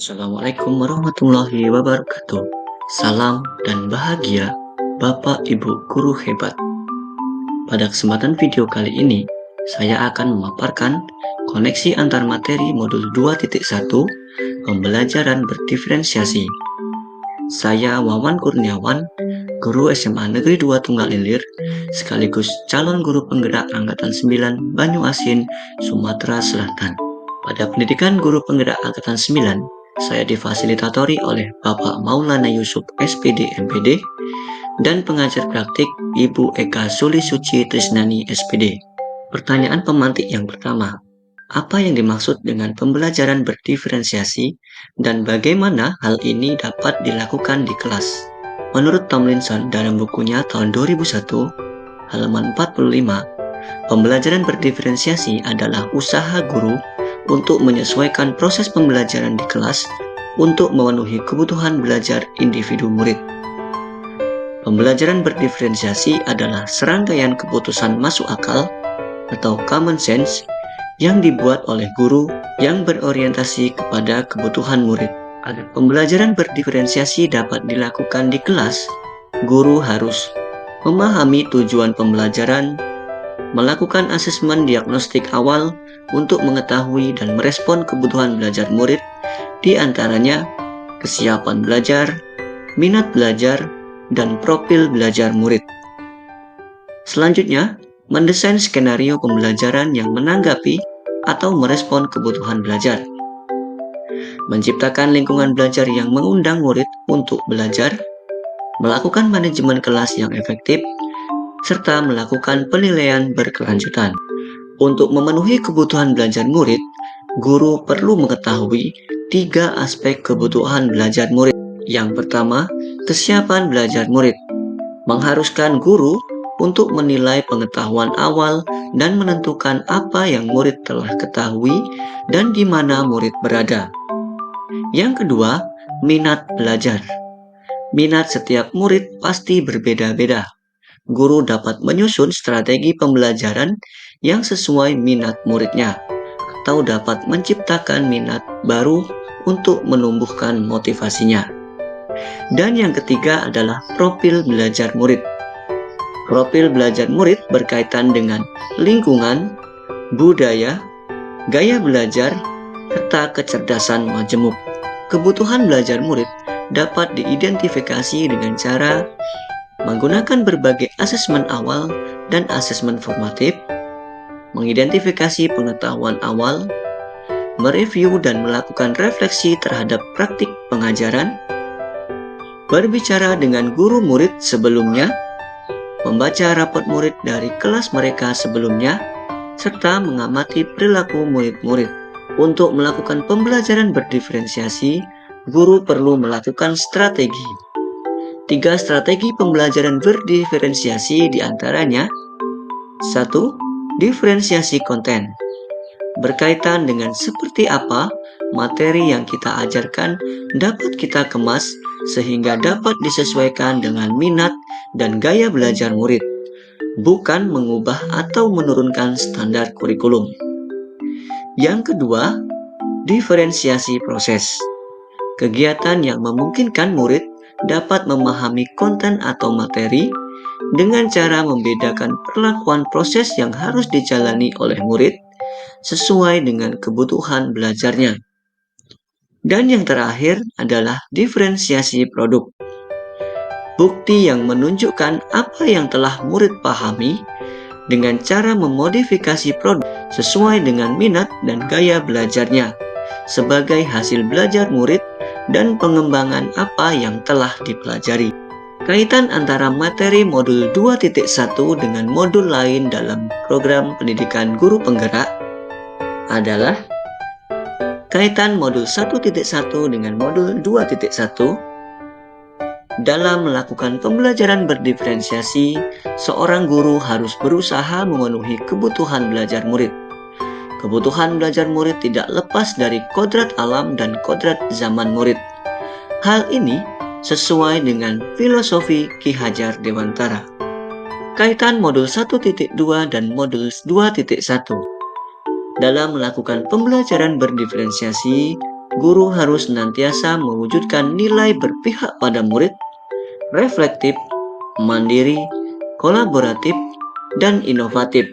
Assalamualaikum warahmatullahi wabarakatuh. Salam dan bahagia, Bapak Ibu Guru hebat. Pada kesempatan video kali ini, saya akan memaparkan koneksi antar materi modul 2.1 pembelajaran berdiferensiasi. Saya Wawan Kurniawan, Guru SMA Negeri 2 Tunggal Ilir, sekaligus calon guru penggerak Angkatan 9 Banyuasin, Sumatera Selatan. Pada pendidikan guru penggerak Angkatan 9, saya difasilitatori oleh Bapak Maulana Yusuf SPD MPD dan pengajar praktik Ibu Eka Suli Suci Trisnani SPD. Pertanyaan pemantik yang pertama, apa yang dimaksud dengan pembelajaran berdiferensiasi dan bagaimana hal ini dapat dilakukan di kelas? Menurut Tomlinson dalam bukunya tahun 2001, halaman 45, pembelajaran berdiferensiasi adalah usaha guru untuk menyesuaikan proses pembelajaran di kelas untuk memenuhi kebutuhan belajar individu murid. Pembelajaran berdiferensiasi adalah serangkaian keputusan masuk akal atau common sense yang dibuat oleh guru yang berorientasi kepada kebutuhan murid. Agar pembelajaran berdiferensiasi dapat dilakukan di kelas, guru harus memahami tujuan pembelajaran, melakukan asesmen diagnostik awal untuk mengetahui dan merespon kebutuhan belajar murid, di antaranya kesiapan belajar, minat belajar, dan profil belajar murid. Selanjutnya, mendesain skenario pembelajaran yang menanggapi atau merespon kebutuhan belajar. Menciptakan lingkungan belajar yang mengundang murid untuk belajar, melakukan manajemen kelas yang efektif, serta melakukan penilaian berkelanjutan. Untuk memenuhi kebutuhan belajar murid, guru perlu mengetahui 3 aspek kebutuhan belajar murid. Yang pertama, kesiapan belajar murid. Mengharuskan guru untuk menilai pengetahuan awal dan menentukan apa yang murid telah ketahui dan di mana murid berada. Yang kedua, minat belajar. Minat setiap murid pasti berbeda-beda. Guru dapat menyusun strategi pembelajaran yang sesuai minat muridnya, atau dapat menciptakan minat baru untuk menumbuhkan motivasinya. Dan yang ketiga adalah profil belajar murid. Profil belajar murid berkaitan dengan lingkungan, budaya, gaya belajar, serta kecerdasan majemuk. Kebutuhan belajar murid dapat diidentifikasi dengan cara menggunakan berbagai asesmen awal dan asesmen formatif, mengidentifikasi pengetahuan awal, mereview dan melakukan refleksi terhadap praktik pengajaran, berbicara dengan guru murid sebelumnya, membaca rapot murid dari kelas mereka sebelumnya, serta mengamati perilaku murid-murid. Untuk melakukan pembelajaran berdiferensiasi, guru perlu melakukan strategi. 3 strategi pembelajaran berdiferensiasi diantaranya: 1. Diferensiasi konten. Berkaitan dengan seperti apa materi yang kita ajarkan dapat kita kemas sehingga dapat disesuaikan dengan minat dan gaya belajar murid, bukan mengubah atau menurunkan standar kurikulum. Yang kedua, diferensiasi proses. Kegiatan yang memungkinkan murid dapat memahami konten atau materi dengan cara membedakan perlakuan proses yang harus dijalani oleh murid sesuai dengan kebutuhan belajarnya. Dan yang terakhir adalah diferensiasi produk. Bukti yang menunjukkan apa yang telah murid pahami dengan cara memodifikasi produk sesuai dengan minat dan gaya belajarnya sebagai hasil belajar murid dan pengembangan apa yang telah dipelajari. Kaitan antara materi modul 2.1 dengan modul lain dalam program pendidikan guru penggerak adalah kaitan modul 1.1 dengan modul 2.1. Dalam melakukan pembelajaran berdiferensiasi, seorang guru harus berusaha memenuhi kebutuhan belajar murid. Kebutuhan belajar murid tidak lepas dari kodrat alam dan kodrat zaman murid. Hal ini sesuai dengan filosofi Ki Hajar Dewantara. Kaitan modul 1.2 dan modul 2.1. Dalam melakukan pembelajaran berdiferensiasi, guru harus senantiasa mewujudkan nilai berpihak pada murid, reflektif, mandiri, kolaboratif, dan inovatif.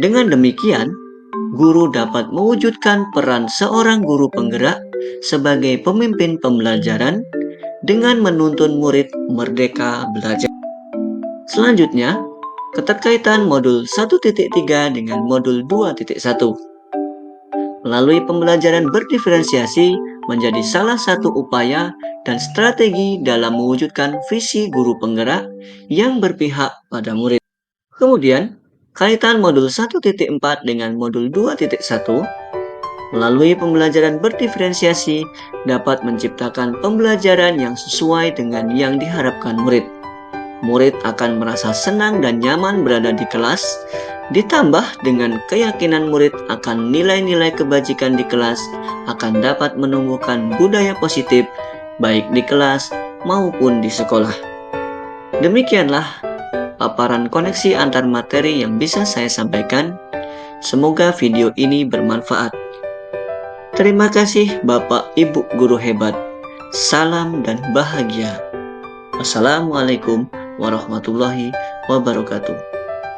Dengan demikian, guru dapat mewujudkan peran seorang guru penggerak sebagai pemimpin pembelajaran dengan menuntun murid merdeka belajar. Selanjutnya, keterkaitan modul 1.3 dengan modul 2.1. Melalui pembelajaran berdiferensiasi menjadi salah satu upaya dan strategi dalam mewujudkan visi guru penggerak yang berpihak pada murid. Kemudian, kaitan modul 1.4 dengan modul 2.1. Melalui pembelajaran berdiferensiasi dapat menciptakan pembelajaran yang sesuai dengan yang diharapkan murid. Murid akan merasa senang dan nyaman berada di kelas, ditambah dengan keyakinan murid akan nilai-nilai kebajikan di kelas akan dapat menumbuhkan budaya positif baik di kelas maupun di sekolah. Demikianlah paparan koneksi antar materi yang bisa saya sampaikan. Semoga video ini bermanfaat. Terima kasih Bapak Ibu Guru hebat. Salam dan bahagia. Wassalamualaikum warahmatullahi wabarakatuh.